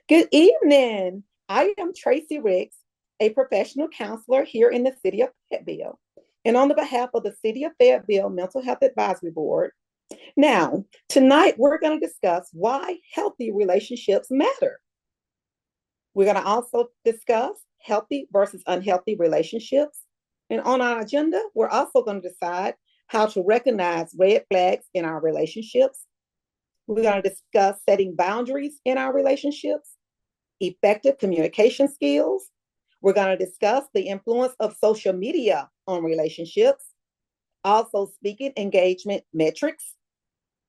Good evening. I am Tracy Riggs, a professional counselor here in the city of Fayetteville. And on the behalf of the City of Fayetteville Mental Health Advisory Board, now, tonight we're going to discuss why healthy relationships matter. We're going to also discuss healthy versus unhealthy relationships. And on our agenda, we're also going to decide how to recognize red flags in our relationships. We're going to discuss setting boundaries in our relationships, effective communication skills. We're going to discuss the influence of social media on relationships, also speaking engagement metrics,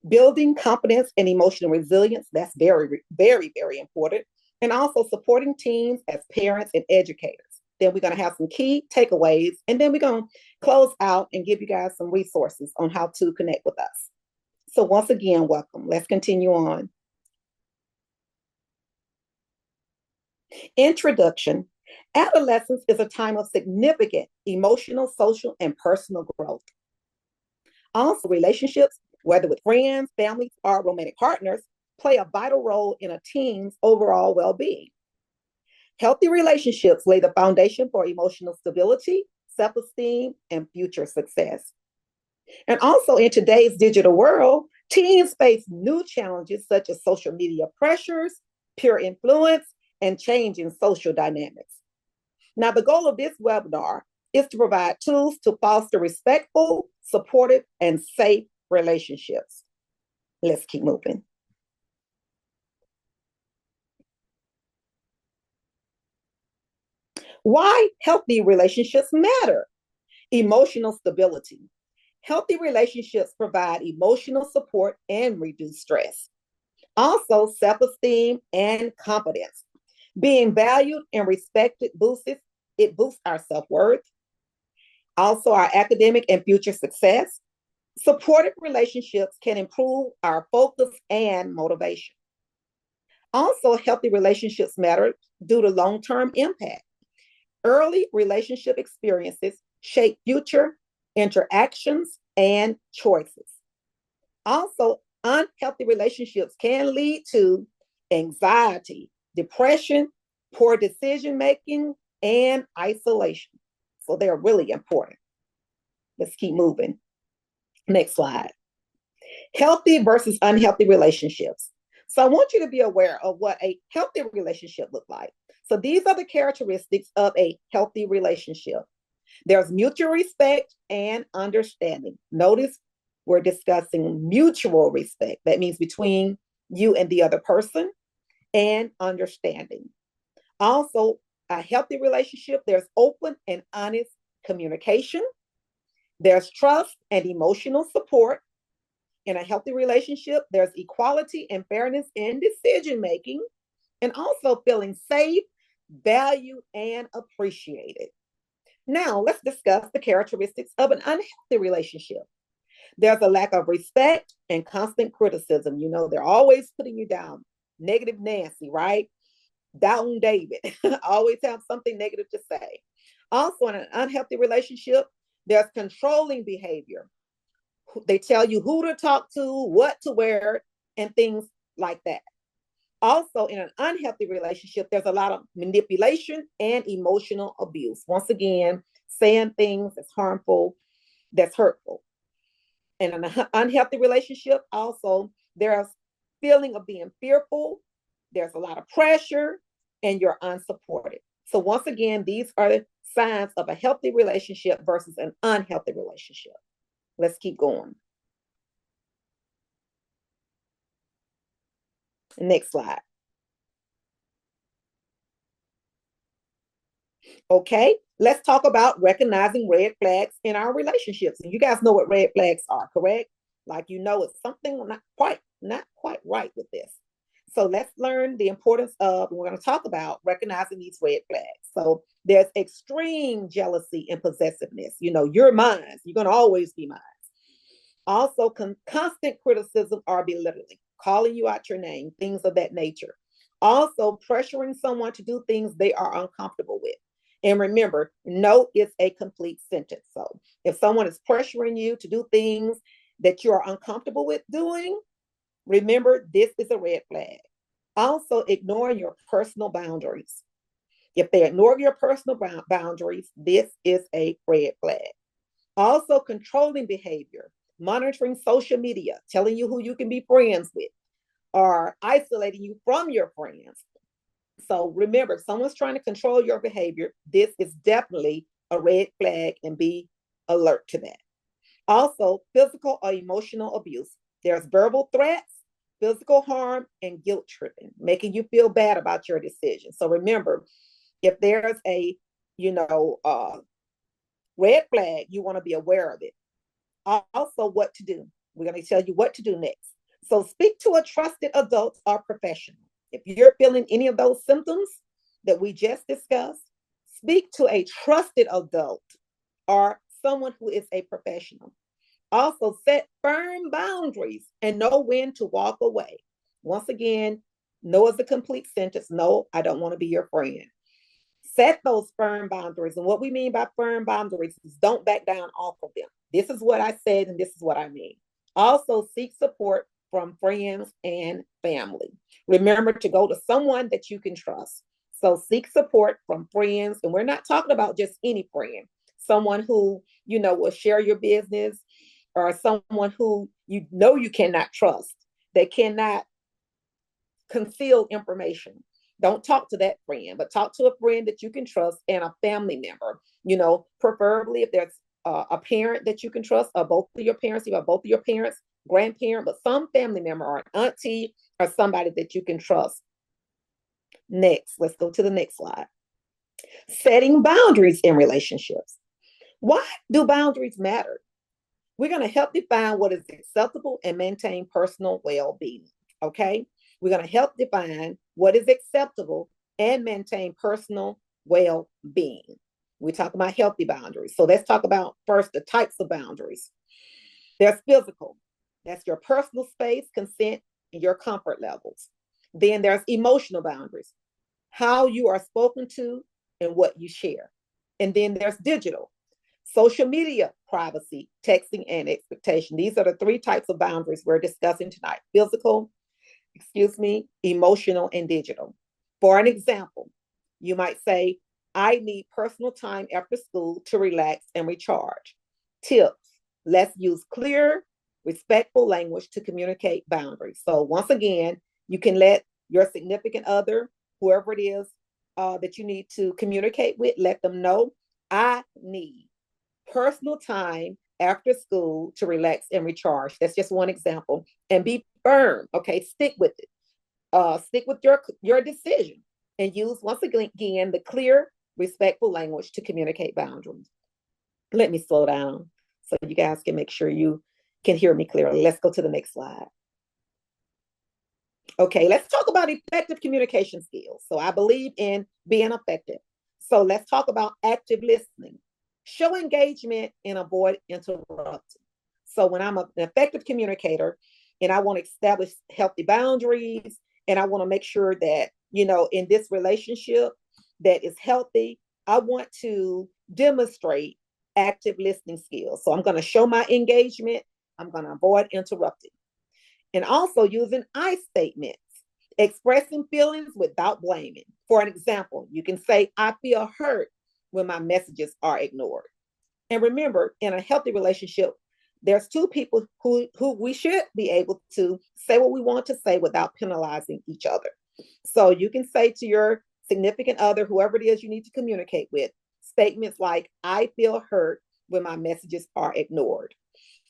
building confidence and emotional resilience. That's very, very, very important. And also supporting teams as parents and educators. Then we're going to have some key takeaways, and then we're going to close out and give you guys some resources on how to connect with us. So once again, welcome. Let's continue on. Introduction. Adolescence is a time of significant emotional, social, and personal growth. Also, relationships, whether with friends, families, or romantic partners, play a vital role in a teen's overall well-being. Healthy relationships lay the foundation for emotional stability, self-esteem, and future success. And also in today's digital world, teens face new challenges such as social media pressures, peer influence, and changing social dynamics. Now, the goal of this webinar is to provide tools to foster respectful, supportive, and safe relationships. Let's keep moving. Why healthy relationships matter. Emotional stability. Healthy relationships provide emotional support and reduce stress. Also, self-esteem and confidence. Being valued and respected boosts our self-worth. Also, our academic and future success. Supportive relationships can improve our focus and motivation. Also, healthy relationships matter due to long-term impact. Early relationship experiences shape future interactions and choices. Also, unhealthy relationships can lead to anxiety, depression, poor decision making, and isolation. So they're really important. Let's keep moving. Next slide. Healthy versus unhealthy relationships. So I want you to be aware of what a healthy relationship looks like. So these are the characteristics of a healthy relationship. There's mutual respect and understanding. Notice we're discussing mutual respect. That means between you and the other person, and understanding. Also, a healthy relationship, there's open and honest communication. There's trust and emotional support. In a healthy relationship, there's equality and fairness in decision making, and also feeling safe, valued, and appreciated. Now, let's discuss the characteristics of an unhealthy relationship. There's a lack of respect and constant criticism. You know, they're always putting you down. Negative Nancy, right? Down David. Always have something negative to say. Also, in an unhealthy relationship, there's controlling behavior. They tell you who to talk to, what to wear, and things like that. Also, in an unhealthy relationship, there's a lot of manipulation and emotional abuse. Once again, saying things that's harmful, that's hurtful. In an unhealthy relationship, also, there's feeling of being fearful, there's a lot of pressure, and you're unsupported. So once again, these are the signs of a healthy relationship versus an unhealthy relationship. Let's keep going. Next slide. Okay, let's talk about recognizing red flags in our relationships. And you guys know what red flags are, correct? Like, you know, it's something not quite right with this. So let's learn the importance of, we're going to talk about recognizing these red flags. So there's extreme jealousy and possessiveness. You know, you're mine. You're going to always be mine. Also, constant criticism or belittling, calling you out your name, things of that nature. Also, pressuring someone to do things they are uncomfortable with. And remember, no is a complete sentence. So if someone is pressuring you to do things that you are uncomfortable with doing, remember, this is a red flag. Also, ignoring your personal boundaries. If they ignore your personal boundaries, this is a red flag. Also, controlling behavior, monitoring social media, telling you who you can be friends with, or isolating you from your friends. So remember, if someone's trying to control your behavior, this is definitely a red flag, and be alert to that. Also, physical or emotional abuse. There's verbal threats, physical harm, and guilt tripping, making you feel bad about your decision. So remember, if there's a, you know, red flag, you want to be aware of it. Also, what to do. We're going to tell you what to do next. So speak to a trusted adult or professional. If you're feeling any of those symptoms that we just discussed, speak to a trusted adult or someone who is a professional. Also, set firm boundaries and know when to walk away. Once again, no is a complete sentence. No, I don't want to be your friend. Set those firm boundaries. And what we mean by firm boundaries is don't back down off of them. This is what I said, and this is what I mean. Also, seek support from friends and family. Remember to go to someone that you can trust. So seek support from friends, and we're not talking about just any friend, someone who, will share your business, or someone who you cannot trust. They cannot conceal information. Don't talk to that friend, but talk to a friend that you can trust and a family member. Preferably if there's a parent that you can trust, or both of your parents, you have both of your parents, grandparent, but some family member or an auntie or somebody that you can trust. Next, let's go to the next slide. Setting boundaries in relationships. Why do boundaries matter? We're going to help define what is acceptable and maintain personal well-being. Okay? We're going to help define what is acceptable and maintain personal well-being. We talk about healthy boundaries. So let's talk about first the types of boundaries. There's physical. That's your personal space, consent, and your comfort levels. Then there's emotional boundaries, how you are spoken to and what you share. And then there's digital. Social media privacy, texting, and expectation. These are the three types of boundaries we're discussing tonight. Physical, emotional, and digital. For an example, you might say, I need personal time after school to relax and recharge. Tips, let's use clear, respectful language to communicate boundaries. So once again, you can let your significant other, whoever it is that you need to communicate with, let them know, I need personal time after school to relax and recharge. That's just one example. And be firm, okay? Stick with it. Stick with your decision, and use, once again, the clear, respectful language to communicate boundaries. Let me slow down so you guys can make sure you can hear me clearly. Let's go to the next slide. Okay, let's talk about effective communication skills. So I believe in being effective. So let's talk about active listening. Show engagement and avoid interrupting. So when I'm an effective communicator and I want to establish healthy boundaries, and I want to make sure that, in this relationship that is healthy, I want to demonstrate active listening skills. So I'm going to show my engagement. I'm going to avoid interrupting. And also using I statements, expressing feelings without blaming. For an example, you can say, I feel hurt when my messages are ignored. And remember, in a healthy relationship, there's two people who we should be able to say what we want to say without penalizing each other. So you can say to your significant other, whoever it is you need to communicate with, statements like, I feel hurt when my messages are ignored.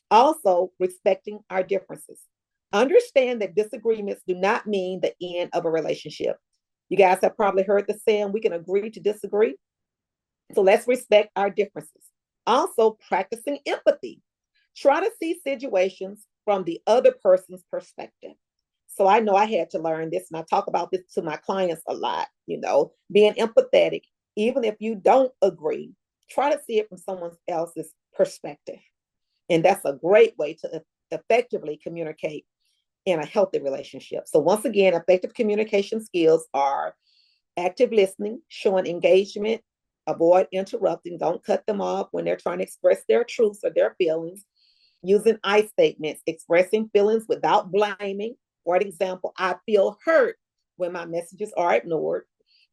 Also, respecting our differences. Understand that disagreements do not mean the end of a relationship. You guys have probably heard the saying, we can agree to disagree. So let's respect our differences. Also, practicing empathy. Try to see situations from the other person's perspective. So I know I had to learn this, and I talk about this to my clients a lot, being empathetic. Even if you don't agree, try to see it from someone else's perspective. And that's a great way to effectively communicate in a healthy relationship. So once again, effective communication skills are active listening, showing engagement, avoid interrupting, don't cut them off when they're trying to express their truths or their feelings, using I statements, expressing feelings without blaming. For example, I feel hurt when my messages are ignored.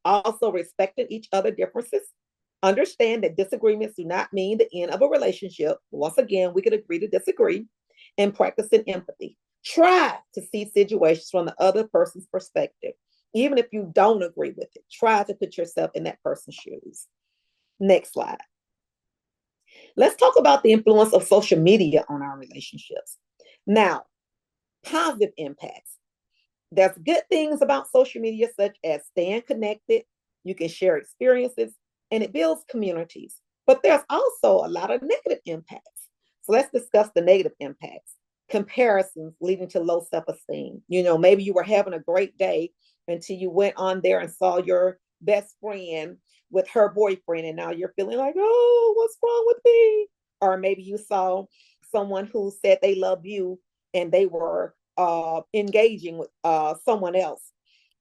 Also, respecting each other's differences. Understand that disagreements do not mean the end of a relationship. Once again, we could agree to disagree. And practicing empathy. Try to see situations from the other person's perspective. Even if you don't agree with it, try to put yourself in that person's shoes. Next slide. Let's talk about the influence of social media on our relationships. Now, positive impacts. There's good things about social media, such as staying connected. You can share experiences and it builds communities. But there's also a lot of negative impacts. So let's discuss the negative impacts. Comparisons leading to low self-esteem. Maybe you were having a great day until you went on there and saw your best friend with her boyfriend, and now you're feeling like, oh, what's wrong with me? Or maybe you saw someone who said they love you and they were engaging with someone else,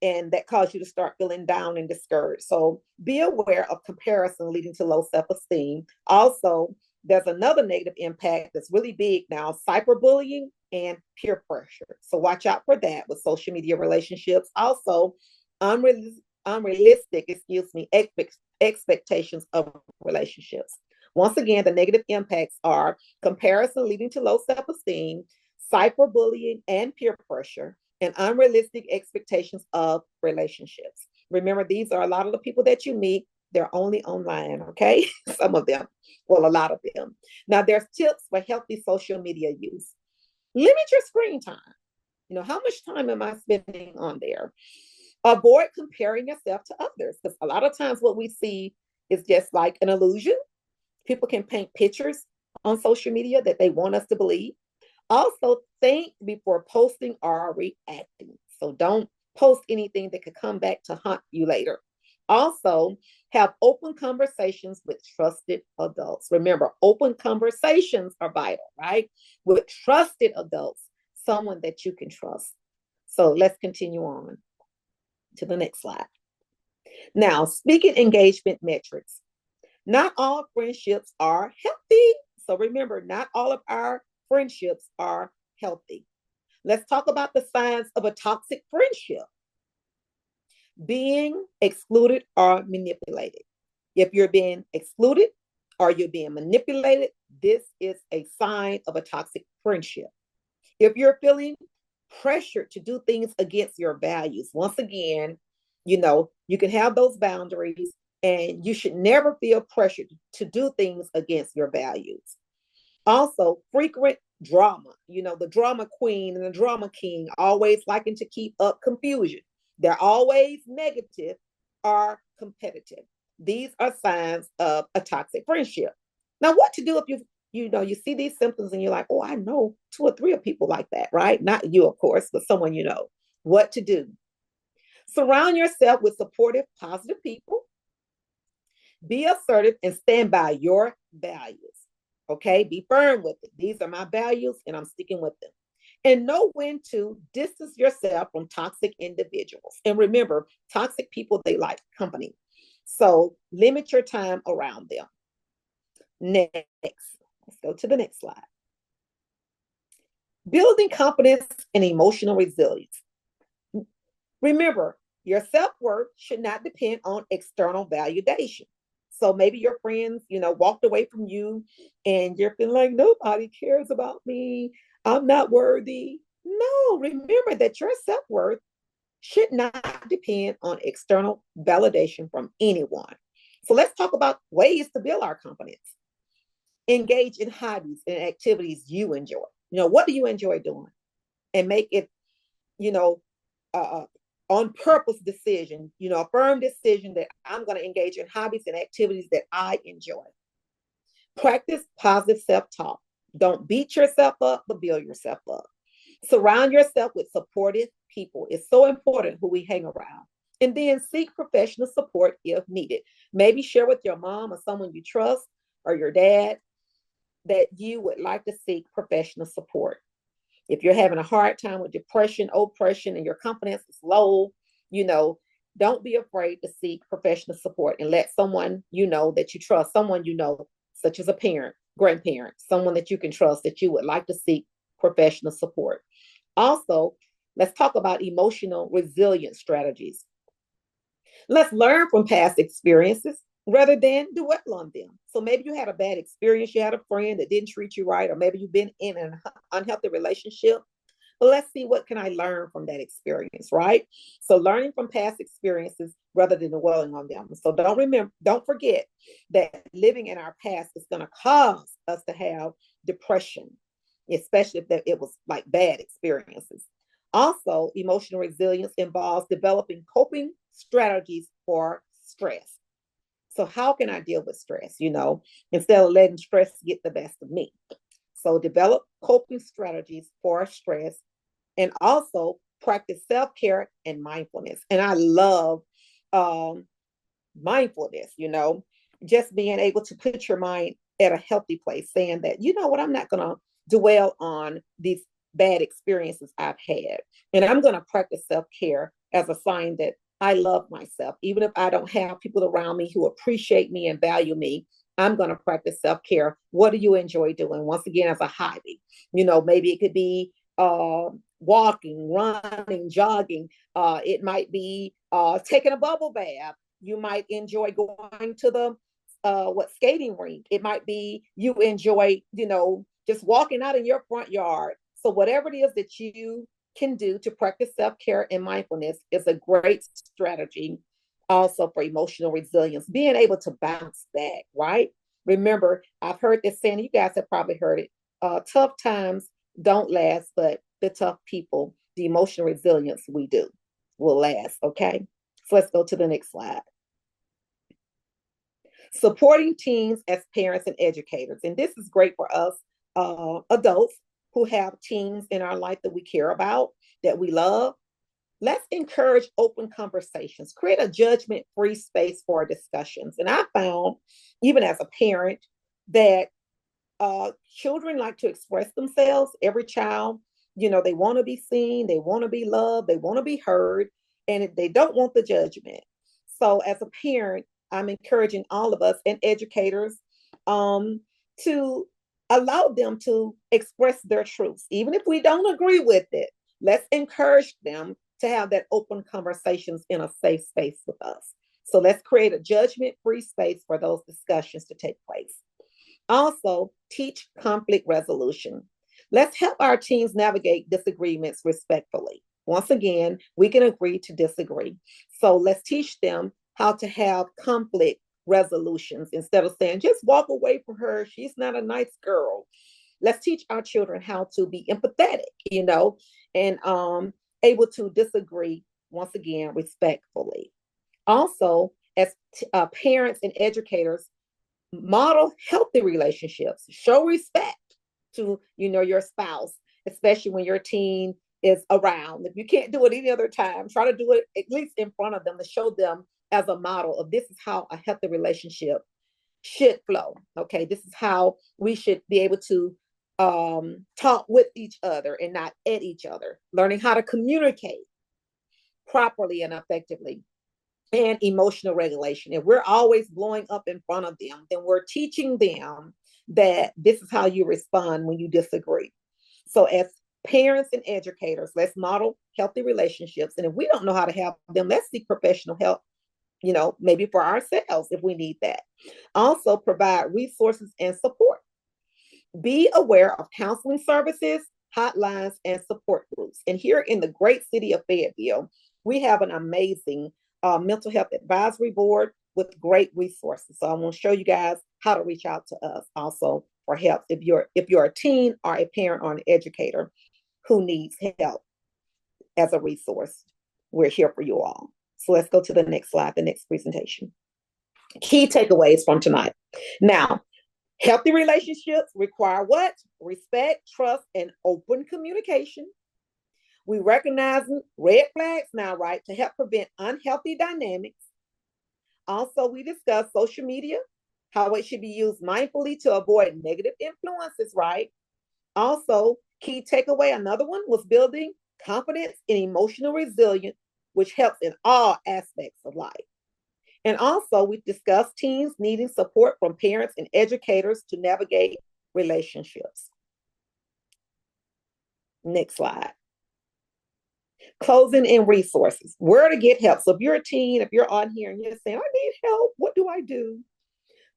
and that caused you to start feeling down and discouraged. So be aware of comparison leading to low self-esteem. Also, there's another negative impact that's really big now, cyberbullying and peer pressure. So watch out for that with social media relationships. Also, unrealistic, expectations of relationships. Once again, the negative impacts are comparison leading to low self-esteem, cyberbullying and peer pressure, and unrealistic expectations of relationships. Remember, these are a lot of the people that you meet. They're only online, okay? Some of them, well, a lot of them. Now, there's tips for healthy social media use. Limit your screen time. How much time am I spending on there? Avoid comparing yourself to others, because a lot of times what we see is just like an illusion. People can paint pictures on social media that they want us to believe. Also, think before posting or reacting. So don't post anything that could come back to haunt you later. Also, have open conversations with trusted adults. Remember, open conversations are vital, right? With trusted adults, someone that you can trust. So let's continue on to the next slide. Now, speaking engagement metrics. Not all friendships are healthy. So remember, not all of our friendships are healthy. Let's talk about the signs of a toxic friendship. Being excluded or manipulated. If you're being excluded or you're being manipulated, this is a sign of a toxic friendship. If you're feeling pressured to do things against your values, once again, you can have those boundaries and you should never feel pressured to do things against your values. Also, frequent drama. The drama queen and the drama king always liking to keep up confusion. They're always negative or competitive. These are signs of a toxic friendship. Now, what to do if you see these symptoms and you're like, oh, I know 2 or 3 of people like that, right? Not you, of course, but someone you know. What to do? Surround yourself with supportive, positive people. Be assertive and stand by your values. Okay, be firm with it. These are my values and I'm sticking with them. And know when to distance yourself from toxic individuals. And remember, toxic people, they like company. So limit your time around them. Next, let's go to the next slide. Building confidence and emotional resilience. Remember, your self-worth should not depend on external validation. So maybe your friends, walked away from you and you're feeling like nobody cares about me. I'm not worthy. No, remember that your self-worth should not depend on external validation from anyone. So let's talk about ways to build our confidence. Engage in hobbies and activities you enjoy. What do you enjoy doing? And make it, on purpose decision, a firm decision that I'm going to engage in hobbies and activities that I enjoy. Practice positive self-talk. Don't beat yourself up, but build yourself up. Surround yourself with supportive people. It's so important who we hang around. And then seek professional support if needed. Maybe share with your mom or someone you trust or your dad that you would like to seek professional support. If you're having a hard time with depression, oppression, and your confidence is low, don't be afraid to seek professional support and let someone that you trust, someone such as a parent, grandparent, someone that you can trust that you would like to seek professional support. Also, Let's talk about emotional resilience strategies. Let's learn from past experiences rather than dwell on them. So maybe you had a bad experience, you had a friend that didn't treat you right, or maybe you've been in an unhealthy relationship. But let's see, what can I learn from that experience, right? So learning from past experiences rather than dwelling on them. So don't forget that living in our past is going to cause us to have depression, especially if it was like bad experiences. Also, emotional resilience involves developing coping strategies for stress. So how can I deal with stress, instead of letting stress get the best of me? So develop coping strategies for stress, and also practice self-care and mindfulness. And I love mindfulness, just being able to put your mind at a healthy place, saying that, you know what, I'm not going to dwell on these bad experiences I've had. And I'm going to practice self-care as a sign that I love myself. Even if I don't have people around me who appreciate me and value me, I'm going to practice self-care. What do you enjoy doing? Once again, as a hobby, maybe it could be walking, running, jogging. It might be taking a bubble bath. You might enjoy going to the skating rink. It might be you enjoy, just walking out in your front yard. So whatever it is that you can do to practice self-care and mindfulness is a great strategy also for emotional resilience, being able to bounce back, right? Remember, I've heard this saying, you guys have probably heard it. Tough times don't last, but the tough people, the emotional resilience we do, will last, okay? So let's go to the next slide. Supporting teens as parents and educators. And this is great for us adults who have teens in our life that we care about, that we love. Let's encourage open conversations, create a judgment-free space for discussions. And I found, even as a parent, that children like to express themselves. Every child, they want to be seen, they want to be loved, they want to be heard, and they don't want the judgment. So as a parent, I'm encouraging all of us and educators to allow them to express their truths. Even if we don't agree with it, let's encourage them to have that open conversations in a safe space with us. So let's create a judgment-free space for those discussions to take place. Also, teach conflict resolution. Let's help our teens navigate disagreements respectfully. Once again, we can agree to disagree. So let's teach them how to have conflict resolutions instead of saying, just walk away from her, she's not a nice girl. Let's teach our children how to be empathetic, and able to disagree, once again, respectfully. Also, as parents and educators, model healthy relationships, show respect to, your spouse, especially when your teen is around. If you can't do it any other time, try to do it at least in front of them to show them as a model of this is how a healthy relationship should flow. Okay, this is how we should be able to talk with each other and not at each other, learning how to communicate properly and effectively, and emotional regulation. If we're always blowing up in front of them, then we're teaching them that this is how you respond when you disagree. So as parents and educators, let's model healthy relationships. And if we don't know how to help them, let's seek professional help, maybe for ourselves if we need that. Also, provide resources and support. Be aware of counseling services, hotlines, and support groups. And here in the great city of Fayetteville, we have an amazing mental health advisory board with great resources. So I'm going to show you guys how to reach out to us also for help if you're a teen or a parent or an educator who needs help as a resource. We're here for you all. So let's go to the next slide, the next presentation. Key takeaways from tonight. Now, healthy relationships require what? Respect, trust, and open communication. We recognize red flags now, right, to help prevent unhealthy dynamics. Also, we discuss social media, how it should be used mindfully to avoid negative influences, right? Also, key takeaway, another one was building confidence and emotional resilience, which helps in all aspects of life. And also, we discussed teens needing support from parents and educators to navigate relationships. Next slide. Closing in resources, where to get help. So if you're a teen, if you're on here and you're saying, I need help, what do I do?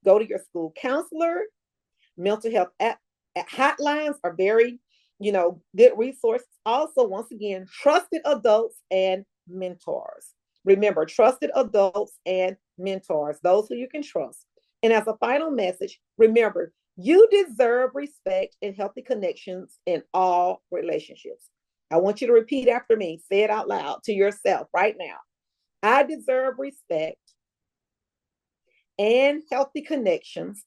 Go to your school counselor. Mental health hotlines are very, good resources. Also, once again, trusted adults and mentors. Remember, trusted adults and mentors, those who you can trust. And as a final message, remember, you deserve respect and healthy connections in all relationships. I want you to repeat after me. Say it out loud to yourself right now. I deserve respect and healthy connections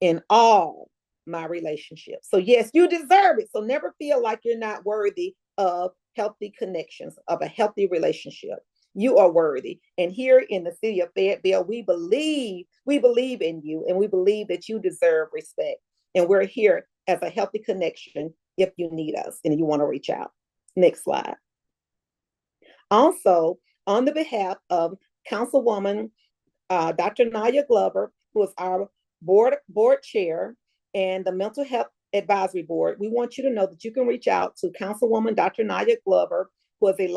in all my relationships. So, yes, you deserve it. So, never feel like you're not worthy of healthy connections, of a healthy relationship. You are worthy. And here in the city of Fayetteville, we believe in you, and we believe that you deserve respect. And we're here as a healthy connection if you need us and you want to reach out. Next slide. Also, on the behalf of Councilwoman Dr. Naya Glover, who is our board chair and the Mental Health Advisory Board, we want you to know that you can reach out to Councilwoman Dr. Naya Glover, who is a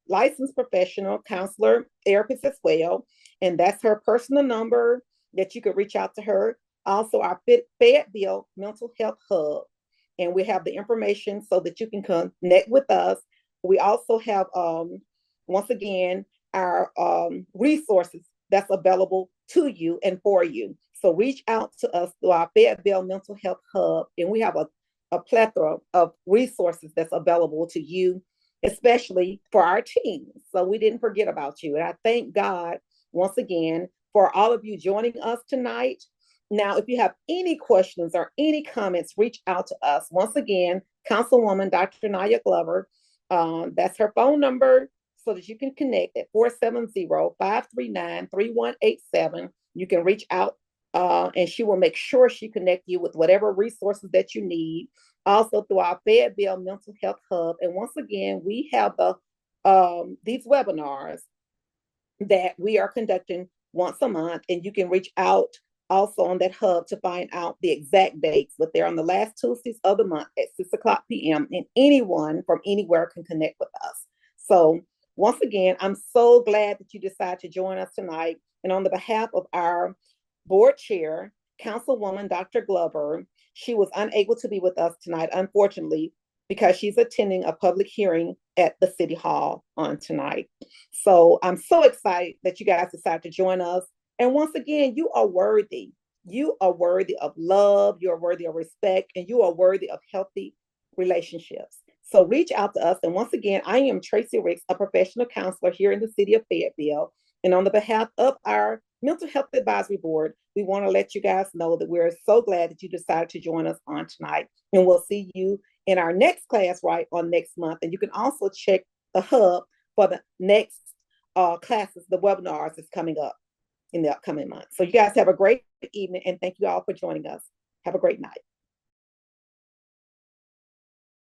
licensed professional counselor, therapist as well. And that's her personal number that you could reach out to her. Also, our Fayetteville Mental Health Hub. And we have the information so that you can connect with us. We also have, once again, our resources that's available to you and for you. So reach out to us through our Fayetteville Mental Health Hub, and we have a plethora of resources that's available to you, especially for our teams. So we didn't forget about you. And I thank God once again for all of you joining us tonight. Now, if you have any questions or any comments, reach out to us. Once again, Councilwoman Dr. Naya Glover, that's her phone number so that you can connect at 470-539-3187. You can reach out and she will make sure she connect you with whatever resources that you need. Also through our Fayetteville Mental Health Hub. And once again, we have these webinars that we are conducting once a month, and you can reach out also on that hub to find out the exact dates, but they're on the last Tuesdays of the month at 6:00 p.m. and anyone from anywhere can connect with us. So once again, I'm so glad that you decided to join us tonight. And on the behalf of our board chair, Councilwoman Dr. Glover, she was unable to be with us tonight, unfortunately, because she's attending a public hearing at the City Hall on tonight. So I'm so excited that you guys decided to join us. And once again, you are worthy. You are worthy of love. You are worthy of respect, and you are worthy of healthy relationships. So reach out to us. And once again, I am Tracy Ricks, a professional counselor here in the city of Fayetteville. And on the behalf of our Mental Health Advisory Board, we want to let you guys know that we're so glad that you decided to join us on tonight. And we'll see you in our next class right on next month. And you can also check the hub for the next classes, the webinars that's coming up in the upcoming month. So you guys have a great evening, and thank you all for joining us. Have a great night.